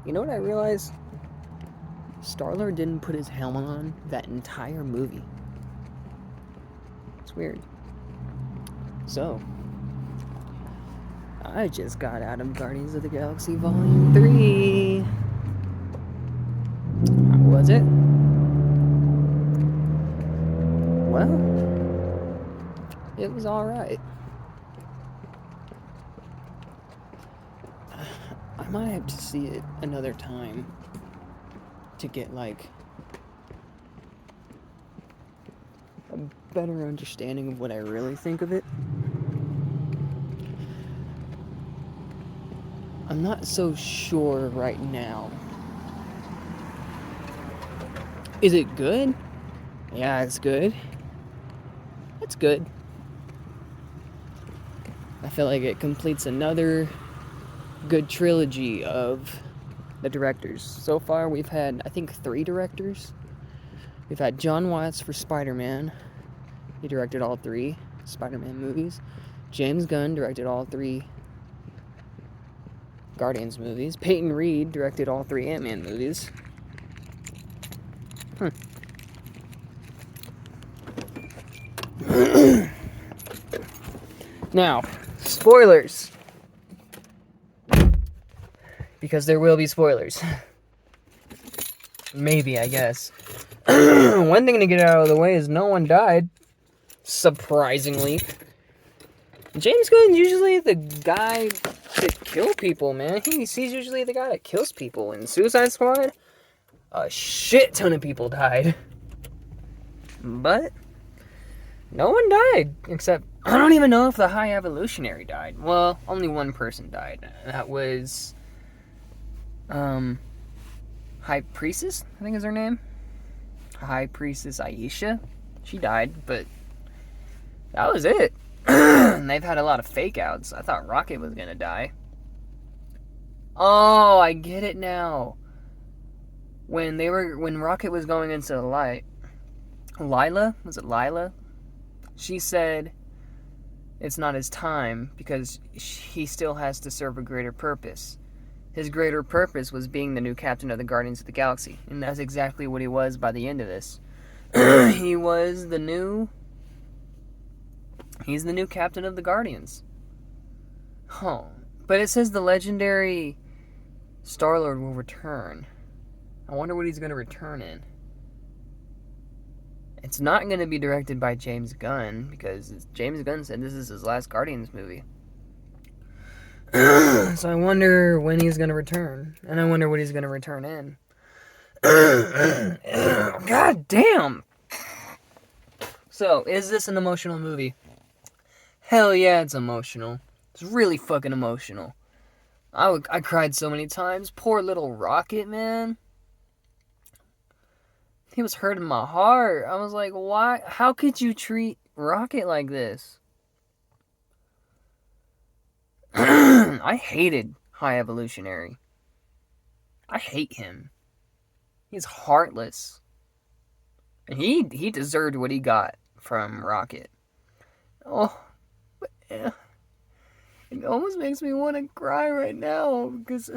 You know what I realized? Star-Lord didn't put his helmet on that entire movie. It's weird. So, I just got out of Guardians of the Galaxy Volume 3. How was it? Well, it was alright. I might have to see it another time to get, like, a better understanding of what I really think of it. I'm not so sure right now. Is it good? Yeah, it's good. It's good. I feel like it completes another good trilogy of the directors. So far, we've had, I think, 3 directors. We've had John Watts for Spider-Man. He directed all 3 Spider-Man movies. James Gunn directed all 3 Guardians movies. Peyton Reed directed all 3 Ant-Man movies. Now, spoilers. Because there will be spoilers. Maybe, I guess. One thing to get out of the way is no one died. Surprisingly. James Gunn's usually the guy that kills people, man. He's usually the guy that kills people. In Suicide Squad, a shit ton of people died. But no one died, except I don't even know if the High Evolutionary died. Well, only one person died. That was High Priestess, I think is her name. High Priestess Aisha. She died, but that was it. They've had a lot of fake outs. I thought Rocket was gonna die. Oh, I get it now. When Rocket was going into the light, Lila? Was it Lila? She said it's not his time because he still has to serve a greater purpose. His greater purpose was being the new captain of the Guardians of the Galaxy, and that's exactly what he was by the end of this. He's the new captain of the Guardians. Oh, but it says the legendary Star-Lord will return. I wonder what he's going to return in. It's not going to be directed by James Gunn, because James Gunn said this is his last Guardians movie. So I wonder when he's going to return. And I wonder what he's going to return in. God damn! So, is this an emotional movie? Hell yeah, it's emotional. It's really fucking emotional. I cried so many times. Poor little Rocket, man. He was hurting my heart. I was like, why? How could you treat Rocket like this? I hated High Evolutionary. I hate him. He's heartless. And he deserved what he got from Rocket. Oh, but, yeah. It almost makes me want to cry right now because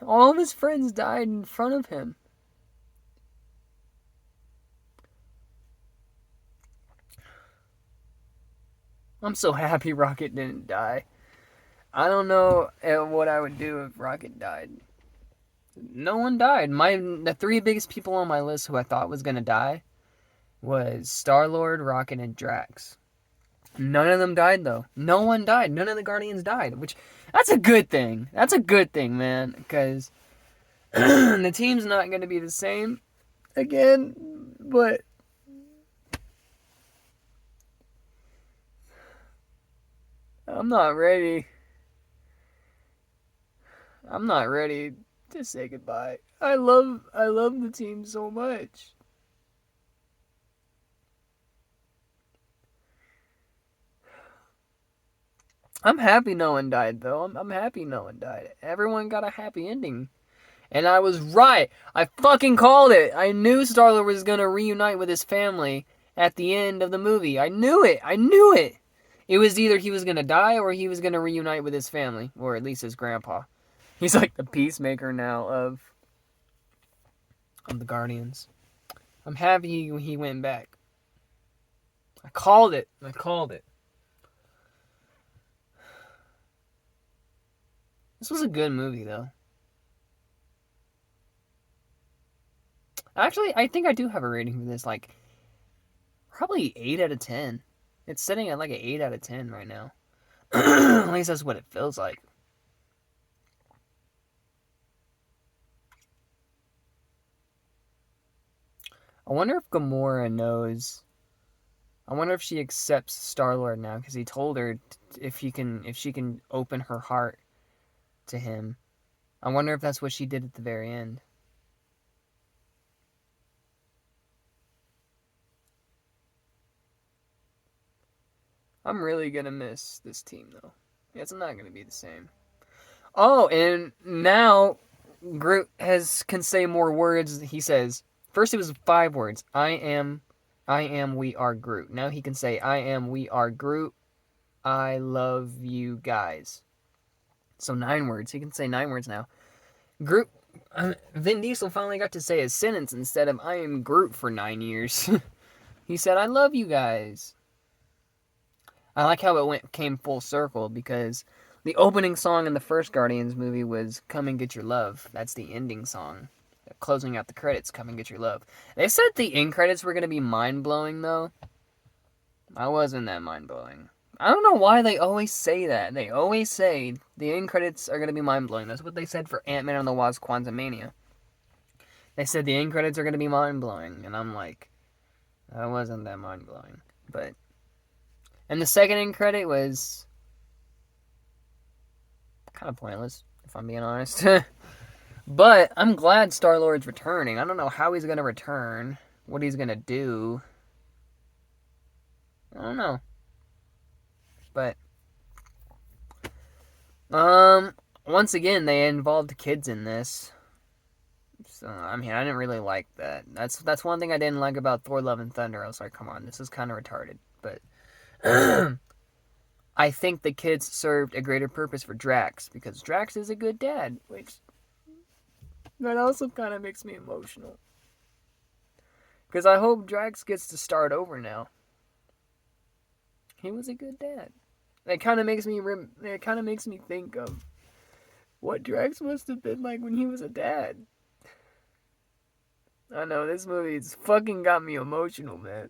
all of his friends died in front of him. I'm so happy Rocket didn't die. I don't know what I would do if Rocket died. No one died. The 3 biggest people on my list who I thought was gonna die was Star-Lord, Rocket, and Drax. None of them died, though. No one died. None of the Guardians died, which, that's a good thing. That's a good thing, man, because the team's not going to be the same again, but I'm not ready. I'm not ready to say goodbye. I love the team so much. I'm happy no one died, though. I'm happy no one died. Everyone got a happy ending. And I was right. I fucking called it. I knew Star-Lord was going to reunite with his family at the end of the movie. I knew it. It was either he was gonna die or he was gonna reunite with his family, or at least his grandpa. He's like the peacemaker now of the Guardians. I'm happy he went back. I called it. This was a good movie, though. Actually, I think I do have a rating for this, like, probably 8 out of 10. It's sitting at like an 8 out of 10 right now. At least that's what it feels like. I wonder if Gamora knows. I wonder if she accepts Star-Lord now, because he told her if she can open her heart to him. I wonder if that's what she did at the very end. I'm really gonna miss this team, though. It's not gonna be the same. Oh, and now Groot can say more words. He says, first it was 5 words. I am, we are Groot. Now he can say, I am, we are Groot. I love you guys. So 9 words. He can say 9 words now. Groot. Vin Diesel finally got to say a sentence instead of I am Groot for 9 years. He said, I love you guys. I like how it came full circle, because the opening song in the first Guardians movie was Come and Get Your Love. That's the ending song. Closing out the credits, Come and Get Your Love. They said the end credits were going to be mind-blowing, though. I wasn't that mind-blowing. I don't know why they always say that. They always say the end credits are going to be mind-blowing. That's what they said for Ant-Man and the Wasp: Quantumania. They said the end credits are going to be mind-blowing. And I'm like, that wasn't that mind-blowing. But... And the second end credit was kind of pointless, if I'm being honest. But I'm glad Star-Lord's returning. I don't know how he's going to return, what he's going to do. I don't know. But once again, they involved kids in this. So, I mean, I didn't really like that. That's one thing I didn't like about Thor: Love and Thunder. I was like, come on, this is kind of retarded. But I think the kids served a greater purpose for Drax, because Drax is a good dad, which that also kind of makes me emotional. Because I hope Drax gets to start over now. He was a good dad. It kind of makes me think of what Drax must have been like when he was a dad. I know, this movie's fucking got me emotional, man.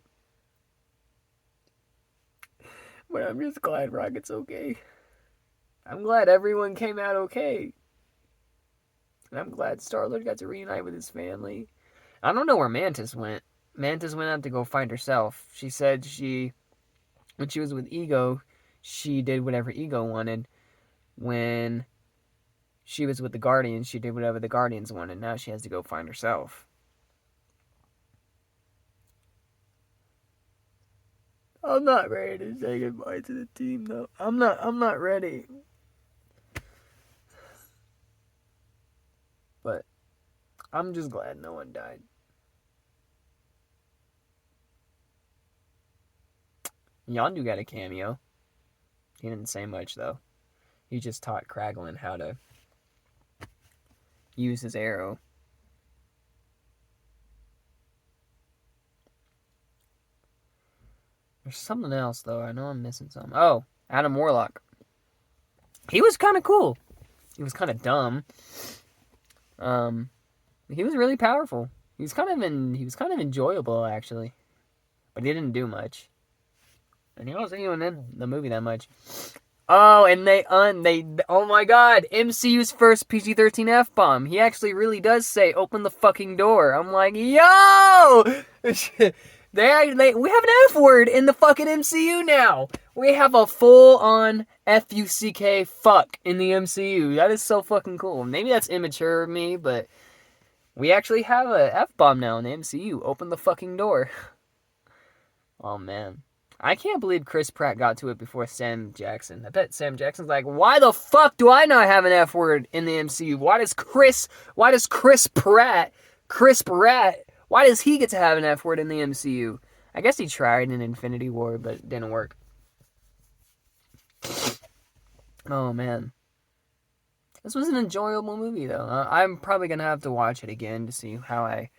But I'm just glad Rocket's okay. I'm glad everyone came out okay. And I'm glad Star-Lord got to reunite with his family. I don't know where Mantis went. Mantis went out to go find herself. She said when she was with Ego, she did whatever Ego wanted. When she was with the Guardians, she did whatever the Guardians wanted. Now she has to go find herself. I'm not ready to say goodbye to the team, though. I'm not ready. But I'm just glad no one died. Yondu got a cameo. He didn't say much, though. He just taught Kraglin how to use his arrow. There's something else, though. I know I'm missing something. Oh, Adam Warlock. He was kind of cool. He was kind of dumb. He was really powerful. He was kind of enjoyable, actually. But he didn't do much. And he wasn't even in the movie that much. Oh, and oh my god, MCU's first PG-13 F-bomb. He actually really does say, open the fucking door. I'm like, yo! We have an F word in the fucking MCU now. We have a full-on F-U-C-K fuck in the MCU. That is so fucking cool. Maybe that's immature of me, but we actually have a F-bomb now in the MCU. Open the fucking door. Oh, man. I can't believe Chris Pratt got to it before Sam Jackson. I bet Sam Jackson's like, why the fuck do I not have an F word in the MCU? Why does Chris Pratt, why does he get to have an F word in the MCU? I guess he tried in Infinity War, but it didn't work. Oh, man. This was an enjoyable movie, though. I'm probably going to have to watch it again to see how I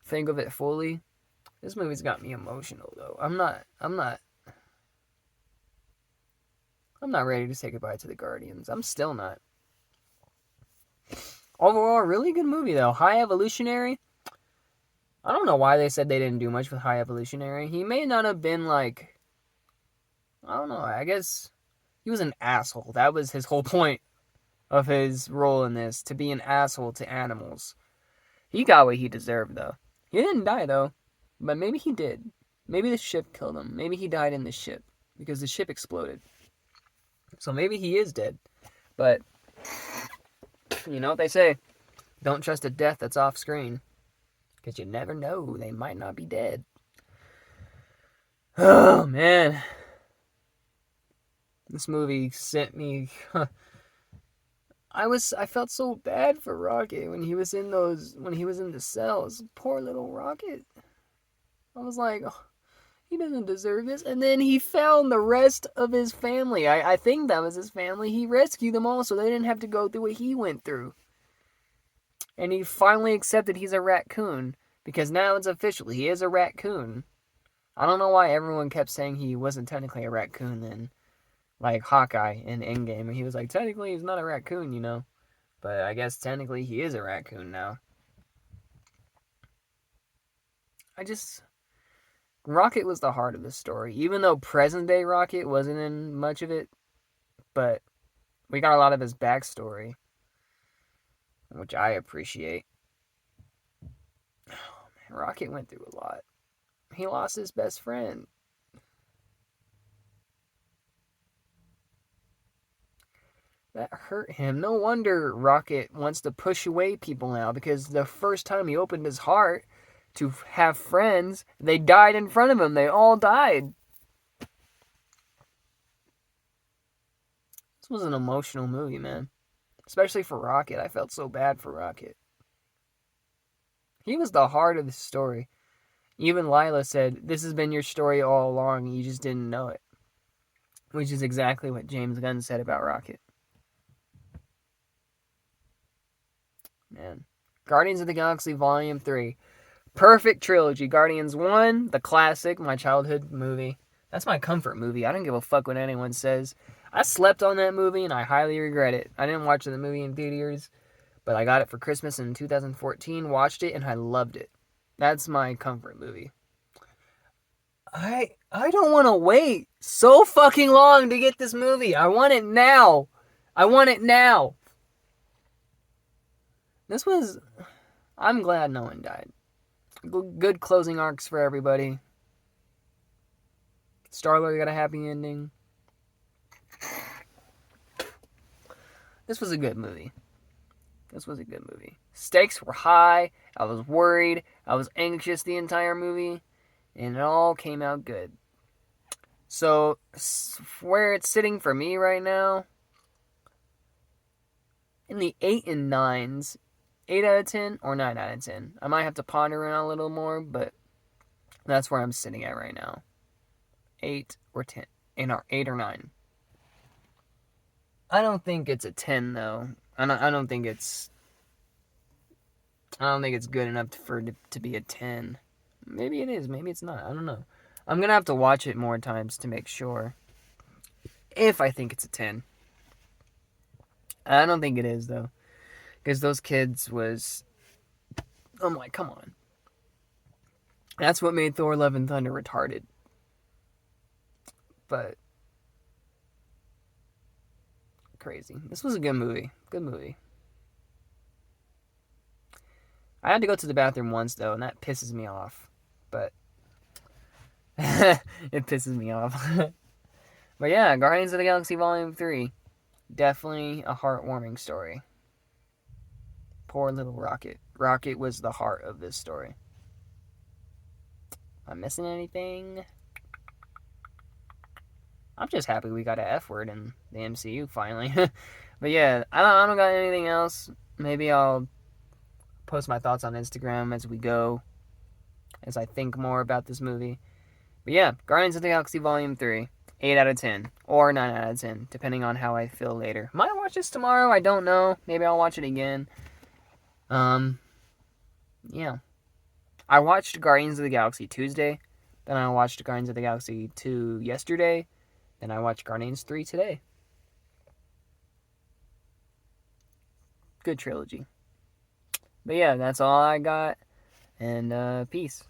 think of it fully. This movie's got me emotional, though. I'm not ready to say goodbye to the Guardians. I'm still not. Overall, really good movie, though. High Evolutionary. I don't know why they said they didn't do much with High Evolutionary. He may not have been like... I don't know. I guess he was an asshole. That was his whole point of his role in this, to be an asshole to animals. He got what he deserved, though. He didn't die, though. But maybe he did. Maybe the ship killed him. Maybe he died in the ship because the ship exploded. So maybe he is dead. But you know what they say. Don't trust a death that's off screen. Because you never know. They might not be dead. Oh, man. This movie sent me... I felt so bad for Rocket when he was in the cells. Poor little Rocket. I was like, oh, he doesn't deserve this. And then he found the rest of his family. I think that was his family. He rescued them all so they didn't have to go through what he went through. And he finally accepted he's a raccoon. Because now it's official. He is a raccoon. I don't know why everyone kept saying he wasn't technically a raccoon then. Like Hawkeye in Endgame. And he was like, technically he's not a raccoon, you know. But I guess technically he is a raccoon now. Rocket was the heart of the story. Even though present day Rocket wasn't in much of it. But we got a lot of his backstory. Which I appreciate. Oh, man, Rocket went through a lot. He lost his best friend. That hurt him. No wonder Rocket wants to push away people now, because the first time he opened his heart to have friends, they died in front of him. They all died. This was an emotional movie, man. Especially for Rocket. I felt so bad for Rocket. He was the heart of the story. Even Lila said, this has been your story all along, you just didn't know it. Which is exactly what James Gunn said about Rocket. Man. Guardians of the Galaxy Volume 3. Perfect trilogy. Guardians 1, the classic, my childhood movie. That's my comfort movie. I don't give a fuck what anyone says. I slept on that movie and I highly regret it. I didn't watch the movie in theaters, but I got it for Christmas in 2014, watched it, and I loved it. That's my comfort movie. I don't want to wait so fucking long to get this movie. I want it now. I want it now. I'm glad no one died. Good closing arcs for everybody. Star-Lord got a happy ending. This was a good movie. Stakes were high. I was worried. I was anxious the entire movie. And it all came out good. So, where it's sitting for me right now, in the 8 and 9s, 8 out of 10 or 9 out of 10. I might have to ponder around a little more, but that's where I'm sitting at right now. 8 or 10. 8 or 9. I don't think it's a 10 though. I don't think it's good enough for it to be a 10. Maybe it is, maybe it's not. I don't know. I'm going to have to watch it more times to make sure if I think it's a 10. I don't think it is though. Because those kids was... I'm like, come on. That's what made Thor Love and Thunder retarded. But... crazy. This was a good movie. Good movie. I had to go to the bathroom once, though, and that pisses me off. But... it pisses me off. But yeah, Guardians of the Galaxy Volume 3. Definitely a heartwarming story. Poor little Rocket. Rocket was the heart of this story. Am I missing anything? I'm just happy we got an F word in the MCU finally. But yeah, I don't got anything else. Maybe I'll post my thoughts on Instagram as we go, as I think more about this movie. But yeah, Guardians of the Galaxy Volume 3, 8 out of 10. or 9 out of 10, depending on how I feel later. Might watch this tomorrow, I don't know. Maybe I'll watch it again. Yeah. I watched Guardians of the Galaxy Tuesday, then I watched Guardians of the Galaxy 2 yesterday, then I watched Guardians 3 today. Good trilogy. But yeah, that's all I got, and peace.